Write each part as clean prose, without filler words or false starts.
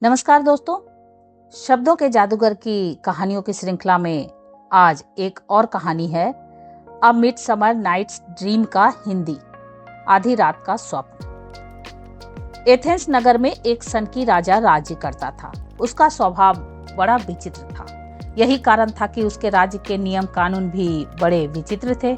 नमस्कार दोस्तों, शब्दों के जादूगर की कहानियों की श्रृंखला में आज एक और कहानी है अ मिडसमर नाइट्स ड्रीम का हिंदी आधी रात का स्वप्न। एथेंस नगर में एक सनकी राजा राज्य करता था। उसका स्वभाव बड़ा विचित्र था। यही कारण था कि उसके राज्य के नियम कानून भी बड़े विचित्र थे।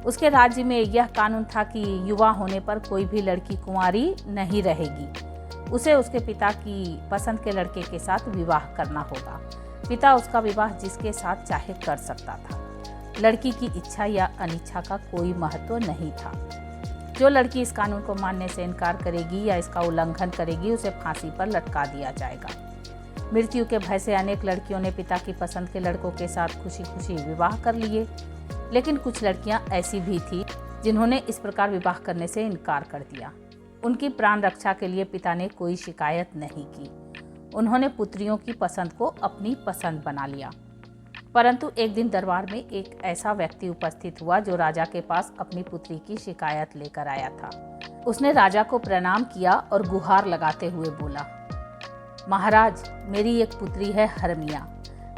उसके राज्य में यह कानून था कि युवा होने पर कोई भी लड़की कुंवारी नहीं रहेगी। उसे उसके पिता की पसंद के लड़के के साथ विवाह करना होगा। पिता उसका विवाह जिसके साथ चाहे कर सकता था। लड़की की इच्छा या अनिच्छा का कोई महत्व नहीं था। जो लड़की इस कानून को मानने से इनकार करेगी या इसका उल्लंघन करेगी, उसे फांसी पर लटका दिया जाएगा। मृत्यु के भय से अनेक लड़कियों ने पिता की पसंद के लड़कों के साथ खुशी खुशी विवाह कर लिए, लेकिन कुछ लड़कियां ऐसी भी थी जिन्होंने इस प्रकार विवाह करने से इनकार कर दिया। उनकी प्राण रक्षा के लिए पिता ने कोई शिकायत नहीं की। उन्होंने पुत्रियों की पसंद को अपनी पसंद बना लिया। परंतु एक दिन दरबार में एक ऐसा व्यक्ति उपस्थित हुआ जो राजा के पास अपनी पुत्री की शिकायत लेकर आया था। उसने राजा को प्रणाम किया और गुहार लगाते हुए बोला, महाराज, मेरी एक पुत्री है हरमिया।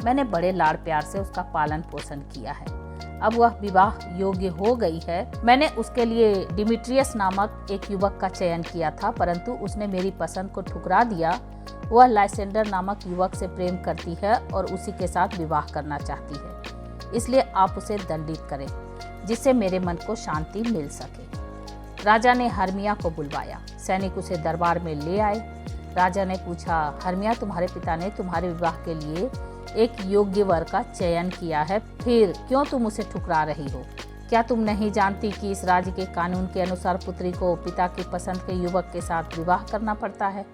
मैंने बड़े लाड़ प्यार से उसका पालन पोषण किया है। अब वह विवाह योग्य हो गई है। मैंने उसके लिए डिमिट्रियस नामक एक युवक का चयन किया था, परंतु उसने मेरी पसंद को ठुकरा दिया। वह लाइसेंडर नामक युवक से प्रेम करती है और उसी के साथ विवाह करना चाहती है। इसलिए आप उसे दंडित करें, जिससे मेरे मन को शांति मिल सके। राजा ने हरमिया को बुलवाया। सैनिक उसे दरबार में ले आए। राजा ने पूछा, हरमिया, तुम्हारे पिता ने तुम्हारे विवाह के लिए एक योग्य वर का चयन किया है, फिर क्यों तुम उसे ठुकरा रही हो? क्या तुम नहीं जानती कि इस राज्य के कानून के अनुसार पुत्री को पिता की पसंद के युवक के साथ विवाह करना पड़ता है?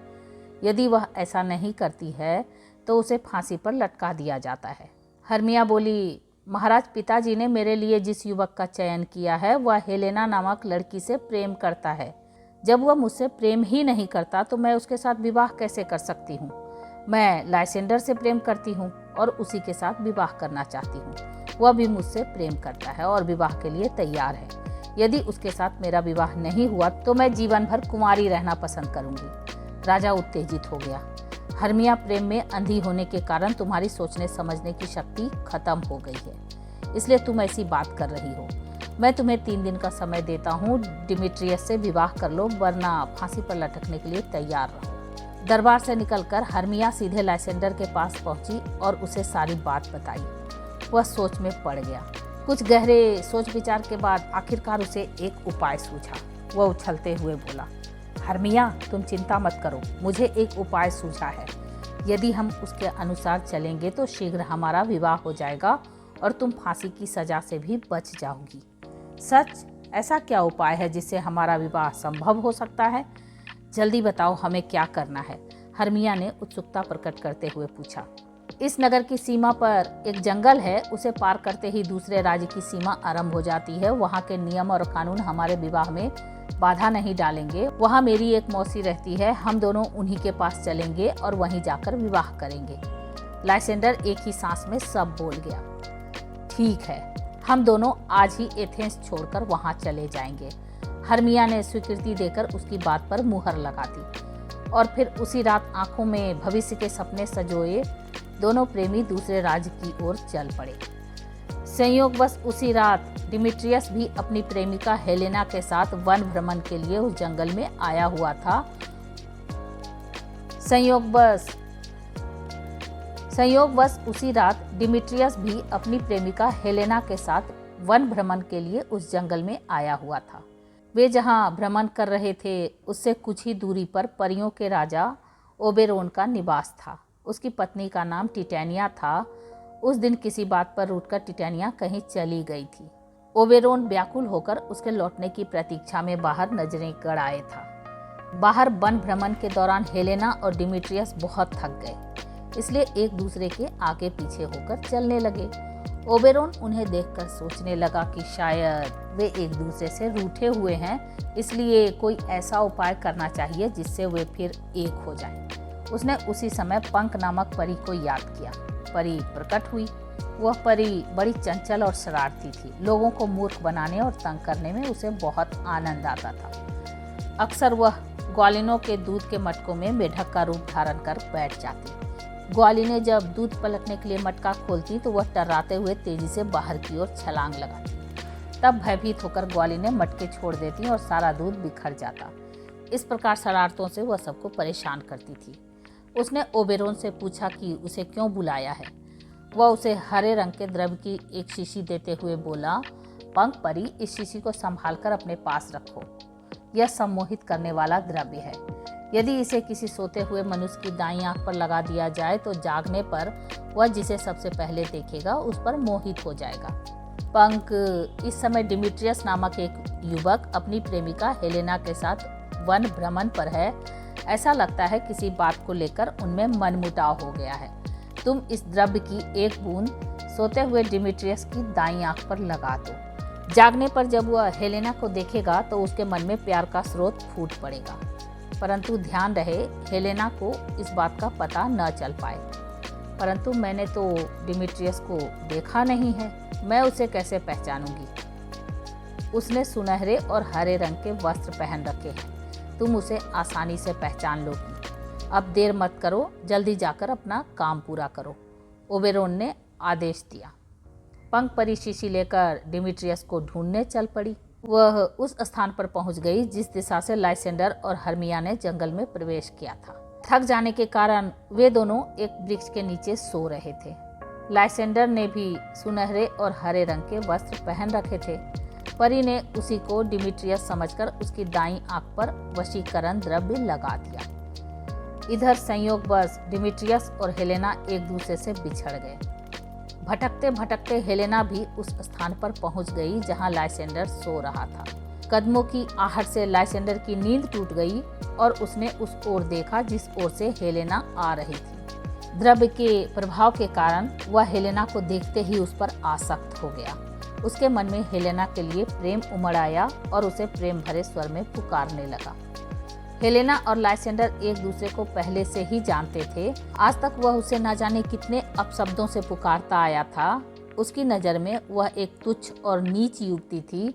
यदि वह ऐसा नहीं करती है तो उसे फांसी पर लटका दिया जाता है। हरमिया बोली, महाराज, पिताजी ने मेरे लिए जिस युवक का चयन किया है वह हेलेना नामक लड़की से प्रेम करता है। जब वह मुझसे प्रेम ही नहीं करता तो मैं उसके साथ विवाह कैसे कर सकती हूँ? मैं लाइसेंडर से प्रेम करती हूँ और उसी के साथ विवाह करना चाहती हूँ। वह भी मुझसे प्रेम करता है और विवाह के लिए तैयार है। यदि उसके साथ मेरा विवाह नहीं हुआ तो मैं जीवन भर कुंवारी रहना पसंद करूंगी। राजा उत्तेजित हो गया। हरमिया, प्रेम में अंधी होने के कारण तुम्हारी सोचने समझने की शक्ति खत्म हो गई है, इसलिए तुम ऐसी बात कर रही हो। मैं तुम्हें 3 दिन का समय देता हूँ। डिमिट्रियस से विवाह कर लो, वरना फांसी पर लटकने के लिए तैयार रहो। दरबार से निकलकर हरमिया सीधे लाइसेंडर के पास पहुंची और उसे सारी बात बताई। वह सोच में पड़ गया। कुछ गहरे सोच विचार के बाद आखिरकार उसे एक उपाय सूझा। वह उछलते हुए बोला, हरमिया, तुम चिंता मत करो, मुझे एक उपाय सूझा है। यदि हम उसके अनुसार चलेंगे तो शीघ्र हमारा विवाह हो जाएगा और तुम फांसी की सजा से भी बच जाओगी। सच? ऐसा क्या उपाय है जिससे हमारा विवाह संभव हो सकता है? जल्दी बताओ, हमें क्या करना है? हरमिया ने उत्सुकता प्रकट करते हुए पूछा। इस नगर की सीमा पर एक जंगल है। उसे पार करते ही दूसरे राज्य की सीमा आरंभ हो जाती है। वहाँ के नियम और कानून हमारे विवाह में बाधा नहीं डालेंगे। वहाँ मेरी एक मौसी रहती है। हम दोनों उन्हीं के पास चलेंगे और वहीं जाकर विवाह करेंगे। लाइसेंडर एक ही सांस में सब बोल गया। ठीक है, हम दोनों आज ही एथेंस छोड़कर वहाँ चले जाएंगे। हरमिया ने स्वीकृति देकर उसकी बात पर मुहर लगा दी और फिर उसी रात आंखों में भविष्य के सपने सजोए दोनों प्रेमी दूसरे राज्य की ओर चल पड़े। संयोगवश उसी रात डिमिट्रियस भी अपनी प्रेमिका हेलेना के साथ वन भ्रमण के लिए उस जंगल में आया हुआ था। संयोगवश उसी रात डिमिट्रियस भी अपनी प्रेमिका हेलेना के साथ वन भ्रमण के लिए उस जंगल में आया हुआ था। वे जहां भ्रमण कर रहे थे उससे कुछ ही दूरी पर परियों के राजा ओबेरोन का निवास था। उसकी पत्नी का नाम टिटैनिया था। उस दिन किसी बात पर रूठकर टिटैनिया कहीं चली गई थी। ओबेरोन व्याकुल होकर उसके लौटने की प्रतीक्षा में बाहर नजरें गड़ाए था। बाहर वन भ्रमण के दौरान हेलेना और डिमिट्रियस बहुत थक गए, इसलिए एक दूसरे के आगे पीछे होकर चलने लगे। ओबेरोन उन्हें देखकर सोचने लगा कि शायद वे एक दूसरे से रूठे हुए हैं, इसलिए कोई ऐसा उपाय करना चाहिए जिससे वे फिर एक हो जाएं। उसने उसी समय पंख नामक परी को याद किया। परी प्रकट हुई। वह परी बड़ी चंचल और शरारती थी। लोगों को मूर्ख बनाने और तंग करने में उसे बहुत आनंद आता था। अक्सर वह ग्वालिनों के दूध के मटकों में मेढक का रूप धारण कर बैठ जाती। ग्वालिनें जब दूध पलटने के लिए मटका खोलती तो वह टर्राते हुए तेजी से बाहर की ओर छलांग लगाती। तब भयभीत होकर ग्वालिनें मटके छोड़ देती और सारा दूध बिखर जाता। इस प्रकार शरारतों से वह सबको परेशान करती थी। उसने ओबेरोन से पूछा कि उसे क्यों बुलाया है। वह उसे हरे रंग के द्रव्य की एक शीशी देते हुए बोला, पंख परी, इस शीशी को संभालकर अपने पास रखो। यह सम्मोहित करने वाला द्रव्य है। यदि इसे किसी सोते हुए मनुष्य की दाईं आंख पर लगा दिया जाए तो जागने पर वह जिसे सबसे पहले देखेगा उस पर मोहित हो जाएगा। पंख, इस समय डिमिट्रियस नामक एक युवक अपनी प्रेमिका हेलेना के साथ वन भ्रमण पर है। ऐसा लगता है किसी बात को लेकर उनमें मनमुटाव हो गया है। तुम इस द्रव्य की एक बूंद सोते हुए डिमिट्रियस की दाईं आंख पर लगा दो। जागने पर जब वह हेलेना को देखेगा तो उसके मन में प्यार का स्रोत फूट पड़ेगा। परंतु ध्यान रहे, हेलेना को इस बात का पता न चल पाए। परंतु मैंने तो डिमिट्रियस को देखा नहीं है, मैं उसे कैसे पहचानूंगी? उसने सुनहरे और हरे रंग के वस्त्र पहन रखे हैं, तुम उसे आसानी से पहचान लोगी। अब देर मत करो, जल्दी जाकर अपना काम पूरा करो, ओबेरोन ने आदेश दिया। पंख परी शीशी लेकर डिमिट्रियस को ढूंढने चल पड़ी। वह उस स्थान पर पहुंच गई जिस दिशा से लाइसेंडर और हर्मिया ने जंगल में प्रवेश किया था। थक जाने के कारण वे दोनों एक वृक्ष के नीचे सो रहे थे। लाइसेंडर ने भी सुनहरे और हरे रंग के वस्त्र पहन रखे थे। परी ने उसी को डिमिट्रियस समझकर उसकी दाईं आंख पर वशीकरण द्रव्य लगा दिया। इधर संयोगवश डिमिट्रियस और हेलेना एक दूसरे से बिछड़ गए। भटकते भटकते हेलेना भी उस स्थान पर पहुंच गई जहां लाइसेंडर सो रहा था। कदमों की आहट से लाइसेंडर की नींद टूट गई और उसने उस ओर देखा जिस ओर से हेलेना आ रही थी। द्रव्य के प्रभाव के कारण वह हेलेना को देखते ही उस पर आसक्त हो गया। उसके मन में हेलेना के लिए प्रेम उमड़ आया और उसे प्रेम भरे स्वर में पुकारने लगा। हेलेना और लाइसेंडर एक दूसरे को पहले से ही जानते थे। आज तक वह उसे न जाने कितने अपशब्दों से पुकारता आया था। उसकी नज़र में वह एक तुच्छ और नीच युवती थी,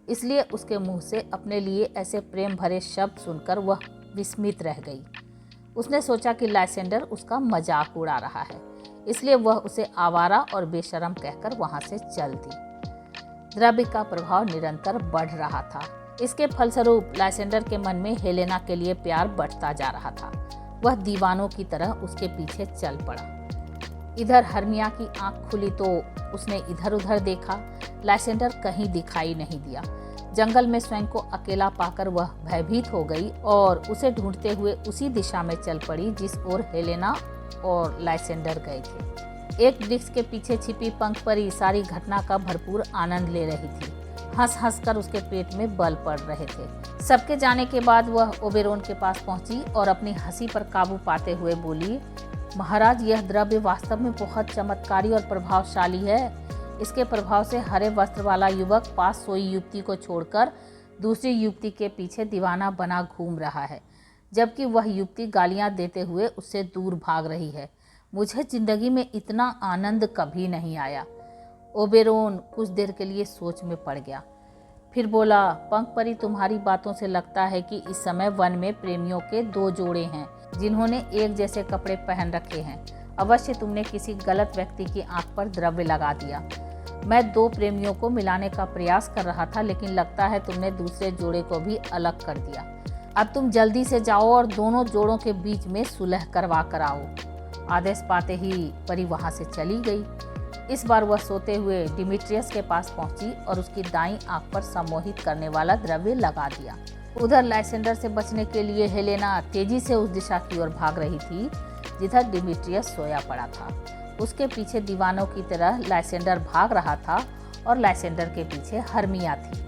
इसलिए उसके मुंह से अपने लिए ऐसे प्रेम भरे शब्द सुनकर वह विस्मित रह गई। उसने सोचा कि लाइसेंडर उसका मजाक उड़ा रहा है, इसलिए वह उसे आवारा और बेशरम कहकर वहां से चल दी। द्रव्य का प्रभाव निरंतर बढ़ रहा था। इसके फलस्वरूप लाइसेंडर के मन में हेलेना के लिए प्यार बढ़ता जा रहा था। वह दीवानों की तरह उसके पीछे चल पड़ा। इधर हर्मिया की आंख खुली तो उसने इधर उधर देखा। लाइसेंडर कहीं दिखाई नहीं दिया। जंगल में स्वयं को अकेला पाकर वह भयभीत हो गई और उसे ढूंढते हुए उसी दिशा में चल पड़ी जिस ओर हेलेना और लाइसेंडर गए थे। एक वृक्ष के पीछे छिपी पंख परी सारी घटना का भरपूर आनंद ले रही थी। हंस हंस कर उसके पेट में बल पड़ रहे थे। सबके जाने के बाद वह ओबेरोन के पास पहुंची और अपनी हंसी पर काबू पाते हुए बोली, महाराज, यह द्रव्य वास्तव में बहुत चमत्कारी और प्रभावशाली है। इसके प्रभाव से हरे वस्त्र वाला युवक पास सोई युवती को छोड़कर दूसरी युवती के पीछे दीवाना बना घूम रहा है, जबकि वह युवती गालियां देते हुए उससे दूर भाग रही है। मुझे जिंदगी में इतना आनंद कभी नहीं आया। ओबेरोन कुछ देर के लिए सोच में पड़ गया, फिर बोला, पंख परी, तुम्हारी बातों से लगता है कि इस समय वन में प्रेमियों के दो जोड़े हैं जिन्होंने एक जैसे कपड़े पहन रखे हैं। अवश्य तुमने किसी गलत व्यक्ति की आंख पर द्रव्य लगा दिया। मैं दो प्रेमियों को मिलाने का प्रयास कर रहा था, लेकिन लगता है तुमने दूसरे जोड़े को भी अलग कर दिया। अब तुम जल्दी से जाओ और दोनों जोड़ों के बीच में सुलह करवा कर आओ। आदेश पाते ही परी वहां से चली गई। इस बार वह सोते हुए डिमिट्रियस के पास पहुंची और उसकी दाईं आंख पर सम्मोहित करने वाला द्रव्य लगा दिया। उधर लाइसेंडर से बचने के लिए हेलेना तेजी से उस दिशा की ओर भाग रही थी जिधर डिमिट्रियस सोया पड़ा था। उसके पीछे दीवानों की तरह लाइसेंडर भाग रहा था और लाइसेंडर के पीछे हर्मिया थी।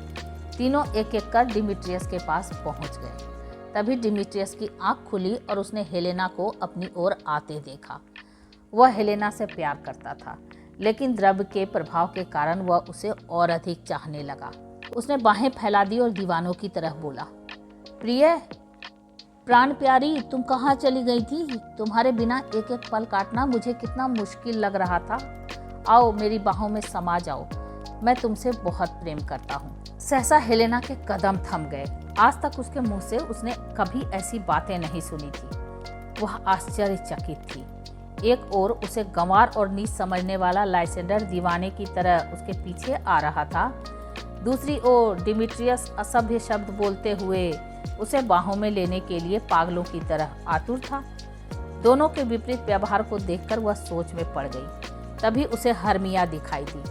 तीनों एक एक कर डिमिट्रियस के पास पहुंच गए। तभी डिमिट्रियस की आंख खुली और उसने हेलेना को अपनी ओर आते देखा। वह हेलेना से प्यार करता था, लेकिन द्रव्य के प्रभाव के कारण वह उसे और अधिक चाहने लगा। उसने बाहें फैला दी और दीवानों की तरह बोला, प्रिय, प्राण प्यारी, तुम कहाँ चली गई थी? तुम्हारे बिना एक एक पल काटना मुझे कितना मुश्किल लग रहा था। आओ, मेरी बाहों में समा जाओ। मैं तुमसे बहुत प्रेम करता हूँ। सहसा हेलेना के कदम थम गए। आज तक उसके मुंह से उसने कभी ऐसी बातें नहीं सुनी थी। वह आश्चर्यचकित थी। एक ओर उसे गंवार और नीच समझने वाला लाइसेंडर दीवाने की तरह उसके पीछे आ रहा था, दूसरी ओर डिमिट्रियस असभ्य शब्द बोलते हुए उसे बाहों में लेने के लिए पागलों की तरह आतुर था। दोनों के विपरीत व्यवहार को देखकर वह सोच में पड़ गई। तभी उसे हरमिया दिखाई दी।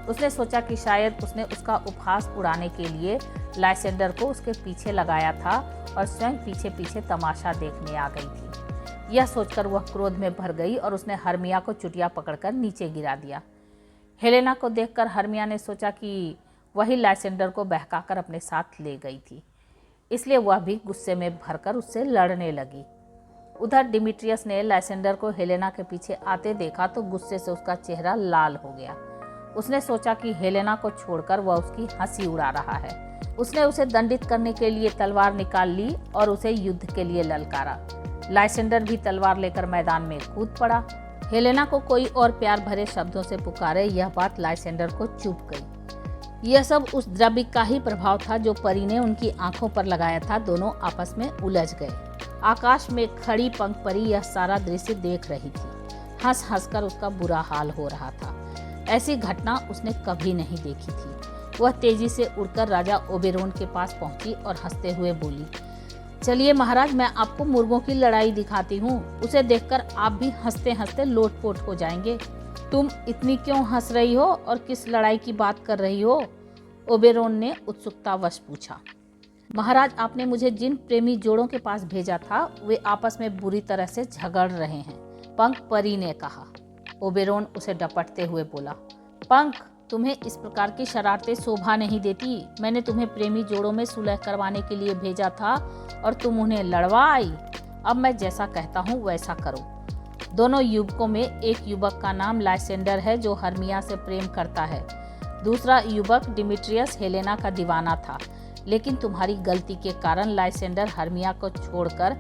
उसने सोचा कि शायद उसने उसका उपहास उड़ाने के लिए लाइसेंडर को उसके पीछे लगाया था और स्वयं पीछे पीछे तमाशा देखने आ गई थी। यह सोचकर वह क्रोध में भर गई और उसने हरमिया को चुटिया पकड़कर नीचे गिरा दिया। हेलेना को देखकर हरमिया ने सोचा कि वही लाइसेंडर को बहकाकर अपने साथ ले गई थी, इसलिए वह भी गुस्से में भरकर उससे लड़ने लगी। उधर डिमिट्रियस ने लाइसेंडर को हेलेना के पीछे आते देखा तो गुस्से से उसका चेहरा लाल हो गया। उसने सोचा कि हेलेना को छोड़कर वह उसकी हंसी उड़ा रहा है। उसने उसे दंडित करने के लिए तलवार निकाल ली और उसे युद्ध के लिए ललकारा। लाइसेंडर भी तलवार लेकर मैदान में कूद पड़ा। हेलेना को कोई और प्यार भरे शब्दों से पुकारे, यह बात लाइसेंडर को चुभ गई। यह सब उस द्रव्य का ही प्रभाव था जो परी ने उनकी आंखों पर लगाया था। दोनों आपस में उलझ गए। आकाश में खड़ी पंख परी यह सारा दृश्य देख रही थी। हंस हंसकर उसका बुरा हाल हो रहा था। ऐसी घटना उसने कभी नहीं देखी थी। वह तेजी से उड़कर राजा ओबेरोन के पास पहुंची और हंसते हुए बोली, चलिए महाराज, मैं आपको मुर्गों की लड़ाई दिखाती हूँ। उसे देखकर आप भी हंसते हंसते लोटपोट हो जाएंगे। तुम इतनी क्यों हंस रही हो और किस लड़ाई की बात कर रही हो? ओबेरोन ने उत्सुकतावश पूछा। महाराज, आपने मुझे जिन प्रेमी जोड़ों के पास भेजा था वे आपस में बुरी तरह से झगड़ रहे हैं, पंख परी ने कहा। ओबेरोन उसे डपटते हुए बोला, पंख, तुम्हें इस प्रकार की शरारतें शोभा नहीं देती। मैंने तुम्हें प्रेमी जोड़ों में सुलह करवाने के लिए भेजा था और तुम उन्हें लड़वा आई। अब मैं जैसा कहता हूँ वैसा करो। दोनों युवकों में एक युवक का नाम लाइसेंडर है जो हरमिया से प्रेम करता है। दूसरा युवक डिमिट्रियस हेलेना का दीवाना था, लेकिन तुम्हारी गलती के कारण लाइसेंडर हरमिया को छोड़कर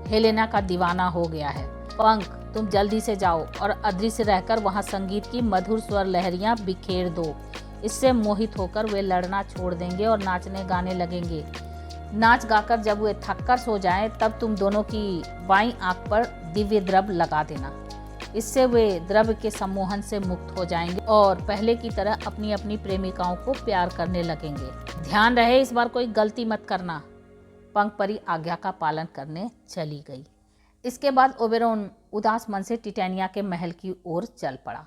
हेलेना का दीवाना हो गया है। पंख, तुम जल्दी से जाओ और अदृश्य रहकर वहां संगीत की मधुर स्वर लहरियां बिखेर दो। इससे मोहित होकर वे लड़ना छोड़ देंगे और नाचने गाने लगेंगे। नाच गाकर जब वे थककर सो जाएं, तब तुम दोनों की बाईं आंख पर दिव्य द्रव्य लगा देना। इससे वे द्रव्य के सम्मोहन से मुक्त हो जाएंगे और पहले की तरह अपनी अपनी प्रेमिकाओं को प्यार करने लगेंगे। ध्यान रहे, इस बार कोई गलती मत करना। पंख परी आज्ञा का पालन करने चली गई। इसके बाद ओबेरोन उदास मन से टिटेनिया के महल की ओर चल पड़ा।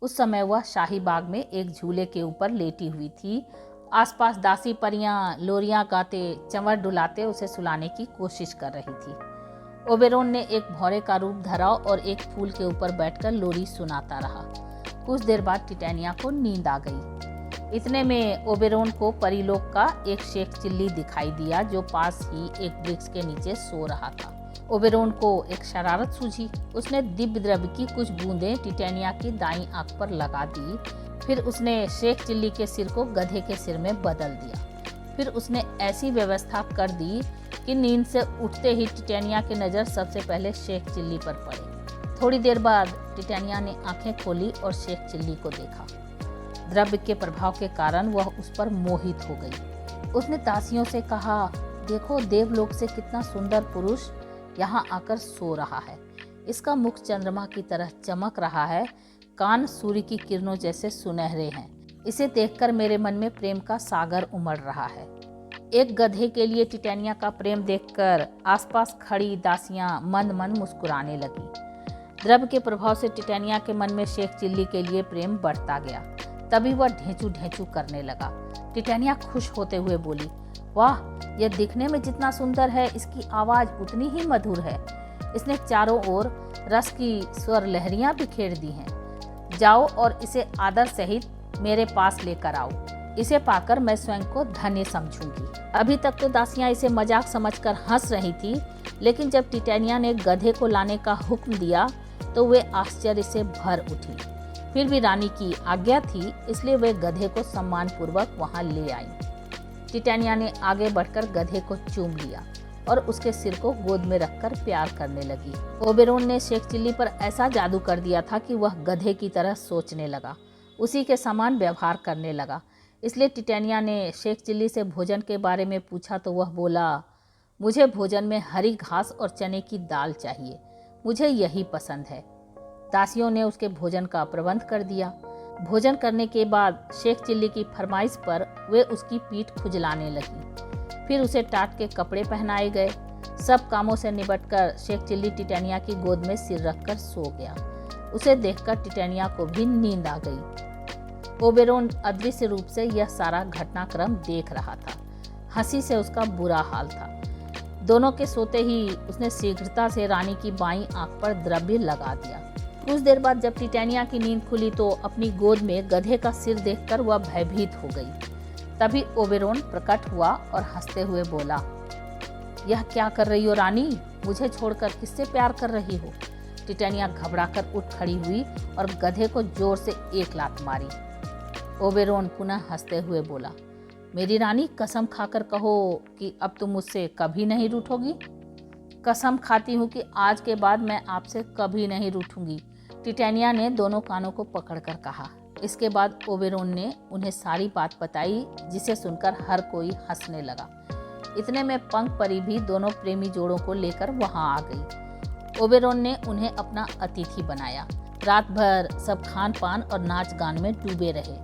उस समय वह शाही बाग में एक झूले के ऊपर लेटी हुई थी। आसपास दासी परियां लोरियां गाते, चंवर डुलाते उसे सुलाने की कोशिश कर रही थी। ओबेरोन ने एक भौरे का रूप धरा और एक फूल के ऊपर बैठकर लोरी सुनाता रहा। कुछ देर बाद टिटेनिया को नींद आ गई। इतने में ओबेरोन को परीलोक का एक शेख चिल्ली दिखाई दिया जो पास ही एक वृक्ष के नीचे सो रहा था। ओबेरोन को एक शरारत सूझी। उसने दिव्य द्रव्य की कुछ बूंदें टिटेनिया की दाईं आंख पर लगा दी। फिर उसने शेख चिल्ली के सिर को गधे के सिर में बदल दिया। फिर उसने ऐसी व्यवस्था कर दी कि नींद से उठते ही टिटेनिया की नज़र सबसे पहले शेख चिल्ली पर पड़ी। थोड़ी देर बाद टिटेनिया ने आंखें खोली और शेख चिल्ली को देखा। द्रव्य के प्रभाव के कारण वह उस पर मोहित हो गई। उसने दासियों से कहा, देखो, देवलोक से कितना सुंदर पुरुष यहाँ आकर सो रहा है। इसका मुख चंद्रमा की तरह चमक रहा है, कान सूर्य की किरणों जैसे सुनहरे हैं। इसे देखकर मेरे मन में प्रेम का सागर उमड़ रहा है। एक गधे के लिए टिटेनिया का प्रेम देखकर आसपास खड़ी दासियां मंद मंद मुस्कुराने लगी। द्रव्य के प्रभाव से टिटेनिया के मन में शेख चिल्ली के लिए प्रेम बढ़ता गया। तभी वह ढेंचू ढेंचू करने लगा। टिटेनिया खुश होते हुए बोली, वाह, यह दिखने में जितना सुंदर है, इसकी आवाज उतनी ही मधुर है। इसने चारों ओर रस की स्वर लहरियां बिखेर दी हैं। जाओ और इसे आदर सहित मेरे पास लेकर आओ। इसे पाकर मैं स्वयं को धन्य समझूंगी। अभी तक तो दासियां इसे मजाक समझकर हंस रही थी, लेकिन जब टिटेनिया ने गधे को लाने का हुक्म दिया तो वे आश्चर्य से भर उठी। फिर भी रानी की आज्ञा थी, इसलिए वे गधे को सम्मान पूर्वक वहां ले आई। टिटेनिया ने आगे बढ़कर गधे को चूम लिया और उसके सिर को गोद में रखकर प्यार करने लगी। ओबेरोन ने शेख चिल्ली पर ऐसा जादू कर दिया था कि वह गधे की तरह सोचने लगा। उसी के समान व्यवहार करने लगा। इसलिए टिटेनिया ने शेख चिल्ली से भोजन के बारे में पूछा तो वह बोला, मुझे भोजन में हरी घास और चने की दाल चाहिए, मुझे यही पसंद है। दासियों ने उसके भोजन का प्रबंध कर दिया। भोजन करने के बाद शेख चिल्ली की फरमाइश पर वे उसकी पीठ खुजलाने लगी। फिर उसे टाट के कपड़े पहनाए गए। सब कामों से निपटकर शेख चिल्ली टिटेनिया की गोद में सिर रखकर सो गया। उसे देखकर टिटेनिया को भी नींद आ गई। ओबेरोन अदृश्य रूप से यह सारा घटनाक्रम देख रहा था। हंसी से उसका बुरा हाल था। दोनों के सोते ही उसने शीघ्रता से रानी की बाईं आंख पर द्रव्य लगा दिया। कुछ देर बाद जब टिटेनिया की नींद खुली तो अपनी गोद में गधे का सिर देखकर वह भयभीत हो गई। तभी ओबेरोन प्रकट हुआ और हंसते हुए बोला, यह क्या कर रही हो रानी? मुझे छोड़कर किससे प्यार कर रही हो? टिटेनिया घबराकर उठ खड़ी हुई और गधे को जोर से एक लात मारी। ओबेरोन पुनः हंसते हुए बोला, मेरी रानी, कसम खाकर कहो कि अब तुम मुझसे कभी नहीं रूठोगी। कसम खाती हूँ कि आज के बाद मैं आपसे कभी नहीं रूठूंगी, टिटेनिया ने दोनों कानों को पकड़कर कहा। इसके बाद ओबेरोन ने उन्हें सारी बात बताई, जिसे सुनकर हर कोई हंसने लगा। इतने में पंख परी भी दोनों प्रेमी जोड़ों को लेकर वहां आ गई। ओबेरोन ने उन्हें अपना अतिथि बनाया। रात भर सब खान पान और नाच गान में डूबे रहे।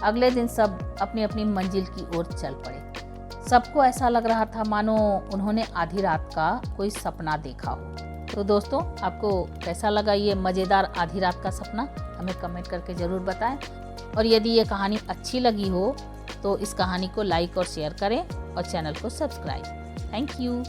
अगले दिन सब अपनी अपनी मंजिल की ओर चल पड़े। सबको ऐसा लग रहा था मानो उन्होंने आधी रात का कोई सपना देखा हो। तो दोस्तों, आपको कैसा लगा ये मज़ेदार आधी रात का सपना? हमें कमेंट करके ज़रूर बताएं। और यदि ये कहानी अच्छी लगी हो तो इस कहानी को लाइक और शेयर करें और चैनल को सब्सक्राइब। Thank you.